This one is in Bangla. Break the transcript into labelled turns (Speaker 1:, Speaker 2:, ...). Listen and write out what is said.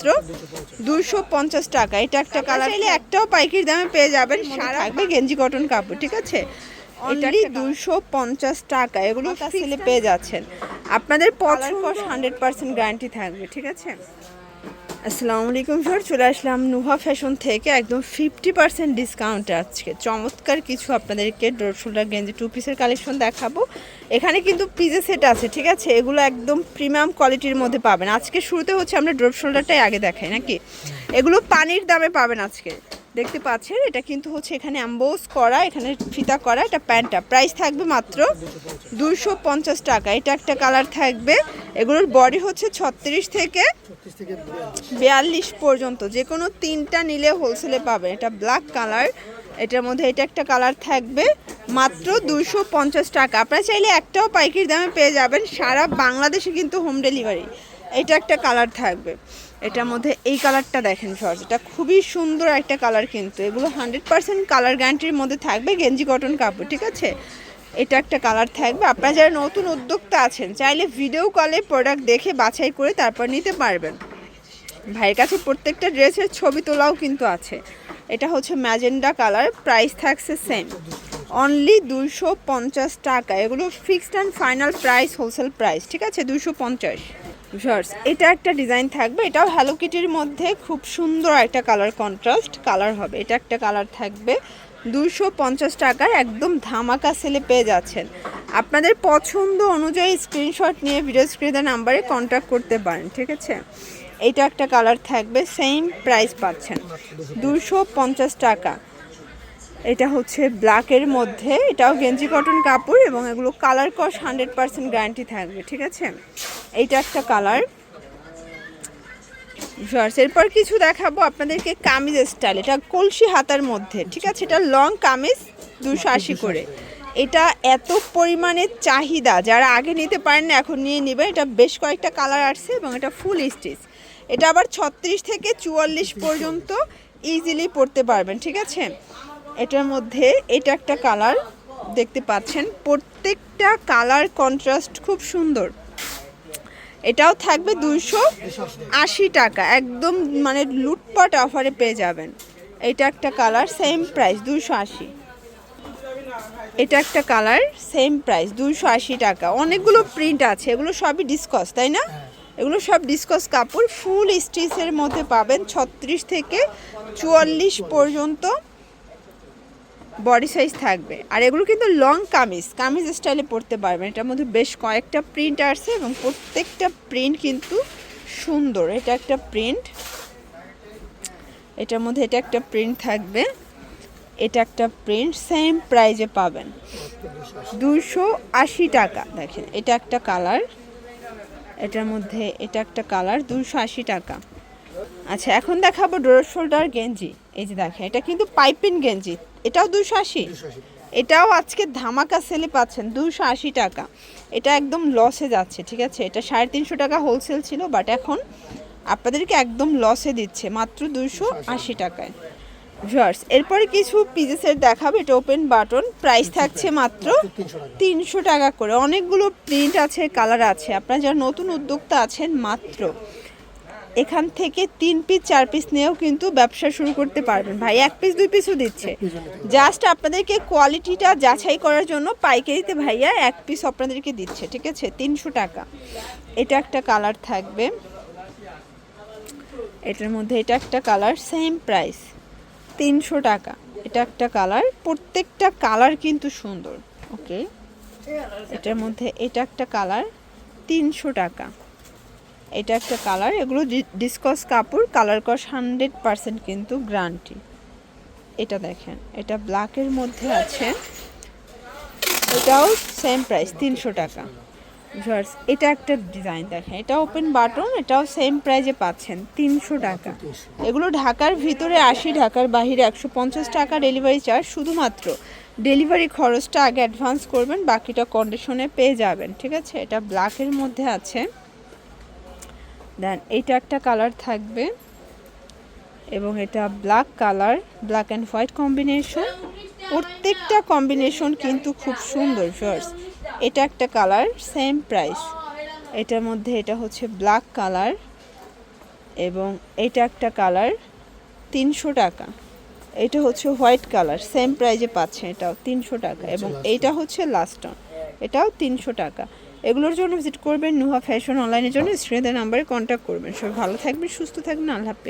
Speaker 1: মাত্র 250 টাকা। এটা একটা কালার, চাইলে একটাও পাইকারি দামে পেয়ে যাবেন। সারা থাকবে গেঞ্জি কটন কাপড়, ঠিক আছে? এটা 250 টাকা। এগুলো সেলে পেয়ে যাচ্ছেন। আপনাদের পছন্দ 100% গ্যারান্টি থাকবে, ঠিক আছে? আসসালামু আলাইকুম স্যার, চলে আসলাম নুহা ফ্যাশন থেকে একদম 50% ডিসকাউন্টে। আজকে চমৎকার কিছু আপনাদেরকে ড্রপ শোল্ডার গেঞ্জি 2 পিসের কালেকশন দেখাবো। এখানে কিন্তু পিজে সেট আছে, ঠিক আছে? এগুলো একদম প্রিমিয়াম কোয়ালিটির মধ্যে পাবেন। আজকে শুরুতে হচ্ছে আমরা ড্রপ শোল্ডারটাই আগে দেখাই নাকি। এগুলো পানির দামে পাবেন আজকে, দেখতে পাচ্ছেন। এটা কিন্তু হচ্ছে এখানে অ্যাম্বোস করা, এখানে ফিতা করা। এটা প্যান্টটা প্রাইস থাকবে মাত্র 250 টাকা। এটা একটা কালার থাকবে। এগুলোর বডি হচ্ছে 36 থেকে 42 পর্যন্ত, যে কোনো 3টা নিলে হোলসেলে পাবে। এটা ব্ল্যাক কালার, এটার মধ্যে এটা একটা কালার থাকবে মাত্র 250 টাকা। আপনারা চাইলে একটাও পাইকারি দামে পেয়ে যাবেন। সারা বাংলাদেশে কিন্তু হোম ডেলিভারি। এটা একটা কালার থাকবে, এটার মধ্যে এই কালারটা দেখেন শর্টস, এটা খুবই সুন্দর একটা কালার। কিন্তু এগুলো 100% কালার গ্যারান্টির মধ্যে থাকবে, গেঞ্জি কটন কাপড়, ঠিক আছে? এটা একটা কালার থাকবে। আপনারা যারা নতুন উদ্যোক্তা আছেন চাইলে ভিডিও কলে প্রোডাক্ট দেখে বাছাই করে তারপর নিতে পারবেন। ভাইয়ের কাছে প্রত্যেকটা ড্রেসের ছবি তোলাও কিন্তু আছে। এটা হচ্ছে ম্যাজেন্ডা কালার, প্রাইস থাকছে সেম, অনলি 250 টাকা। এগুলো fixed and final price, wholesale price, ঠিক আছে? 250 শর্টস। এটা একটা ডিজাইন থাকবে, এটাও হ্যালো কিটির মধ্যে খুব সুন্দর একটা কালার, কন্ট্রাস্ট কালার হবে। এটা একটা কালার থাকবে 250 টাকায়, একদম ধামাকা সেলে পেয়ে যাচ্ছেন। আপনাদের পছন্দ অনুযায়ী স্ক্রিনশট নিয়ে ভিডিও স্ক্রিনের নাম্বারে কন্ট্যাক্ট করতে পারেন, ঠিক আছে? এইটা একটা কালার থাকবে, সেম প্রাইস পাচ্ছেন 250 টাকা। এটা হচ্ছে ব্ল্যাকের মধ্যে, এটাও গেঞ্জি কটন কাপড় এবং এগুলো কালার কস 100% গ্যারান্টি থাকবে, ঠিক আছে? এইটা একটা কালার। এরপর কিছু দেখাবো আপনাদেরকে কামিজ স্টাইল, এটা কলসি হাতার মধ্যে, ঠিক আছে? এটা লং কামিজ 280 করে। এটা এত পরিমাণে চাহিদা, যারা আগে নিতে পারেন না এখন নিয়ে নেবেন। এটা বেশ কয়েকটা কালার আসছে এবং এটা ফুল স্টিচ। এটা আবার 36 থেকে 44 পর্যন্ত ইজিলি পরতে পারবেন, ঠিক আছে? এটার মধ্যে এটা একটা কালার দেখতে পাচ্ছেন, প্রত্যেকটা কালার কন্ট্রাস্ট খুব সুন্দর। এটাও থাকবে 280 টাকা, একদম মানে লুটপাট অফারে পেয়ে যাবেন। এটা একটা কালার, সেম প্রাইস 280। এটা একটা কালার, সেম প্রাইস 280 টাকা। অনেকগুলো প্রিন্ট আছে, এগুলো সবই ডিসকস, তাই না? এগুলো সব ডিসকস কাপড়, ফুল স্টিচের মধ্যে পাবেন। 36 থেকে 44 পর্যন্ত বডি সাইজ থাকবে। আর এগুলো কিন্তু লং কামিজ, কামিজ স্টাইলে পরতে পারবেন। এটার মধ্যে বেশ কয়েকটা প্রিন্ট আসছে এবং প্রত্যেকটা প্রিন্ট কিন্তু সুন্দর। এটা একটা প্রিন্ট, এটার মধ্যে এটা একটা প্রিন্ট থাকবে, এটা একটা প্রিন্ট, সেম প্রাইজে পাবেন 280 টাকা। দেখেন এটা একটা কালার, এটার মধ্যে এটা একটা কালার, 280 টাকা। আচ্ছা, এখন দেখাবো ড্রপ শোল্ডার গেঞ্জি। এই যে দেখেন, এটা কিন্তু পাইপিং গেঞ্জি, এটাও 280। এটাও আজকে ধামাকা সেলে পাচ্ছেন 280 টাকা। এটা একদম লসে যাচ্ছে, ঠিক আছে? এটা 350 টাকা হোলসেল ছিল, বাট এখন আপনাদেরকে একদম লসে দিচ্ছে মাত্র 280 টাকায়। ভিউয়ার্স, এরপরে কিছু পিসের দেখাবো। এটা ওপেন বাটন, প্রাইস থাকছে মাত্র 300 টাকা করে। অনেকগুলো প্রিন্ট আছে, কালার আছে। আপনারা যারা নতুন উদ্যোক্তা আছেন মাত্র এখান থেকে 3 পিস 4 পিস নিয়েও কিন্তু ব্যবসা শুরু করতে পারবেন। ভাই 1 পিস 2 পিসও দিচ্ছে, জাস্ট আপনাদেরকে কোয়ালিটিটা যাচাই করার জন্য পাইকারিতে ভাইয়া 1 পিস আপনাদেরকে দিচ্ছে, ঠিক আছে? 300 টাকা। এটা একটা কালার থাকবে, এটার মধ্যে এটা একটা কালার, সেম প্রাইস 300 টাকা। এটা একটা কালার, প্রত্যেকটা কালার কিন্তু সুন্দর। ওকে, এটার মধ্যে এটা একটা কালার, 300 টাকা। এটা একটা কালার, এগুলো ডিসকস কাপড়, কালার কস 100% কিন্তু গ্যারান্টি। এটা দেখেন, এটা ব্ল্যাকের মধ্যে আছে, এটাও সেম প্রাইস 300 টাকা। ভিউয়ার্স, এটা একটা ডিজাইন দেখেন, এটা ওপেন বাটন, এটাও সেম প্রাইজে পাচ্ছেন 300 টাকা। এগুলো ঢাকার ভিতরে 80, ঢাকার বাইরে 150 টাকা ডেলিভারি চার্জ। শুধুমাত্র ডেলিভারি খরচটা আগে অ্যাডভান্স করবেন, বাকিটা কন্ডিশনে পেয়ে যাবেন, ঠিক আছে? এটা ব্ল্যাকের মধ্যে আছে। দেন এইটা একটা কালার থাকবে এবং এটা black colour, black and white combination. প্রত্যেকটা কম্বিনেশন কিন্তু খুব সুন্দর। ভিউয়ার্স, এটা একটা কালার, সেম প্রাইস। এটার মধ্যে এটা হচ্ছে ব্ল্যাক কালার এবং এটা একটা কালার 300 টাকা। এটা হচ্ছে হোয়াইট কালার, সেম প্রাইজে পাচ্ছেন, এটাও 300 টাকা। এবং এইটা হচ্ছে লাস্ট অন, এটাও 300 টাকা। এগুলোর জন্য ভিজিট করবেন নুহা ফ্যাশন অনলাইনের জন্য স্ক্রিনে দেওয়া নাম্বারে কন্ট্যাক্ট করবেন। সবাই ভালো থাকবেন, সুস্থ থাকবেন, আল্লাহ হাফেজ।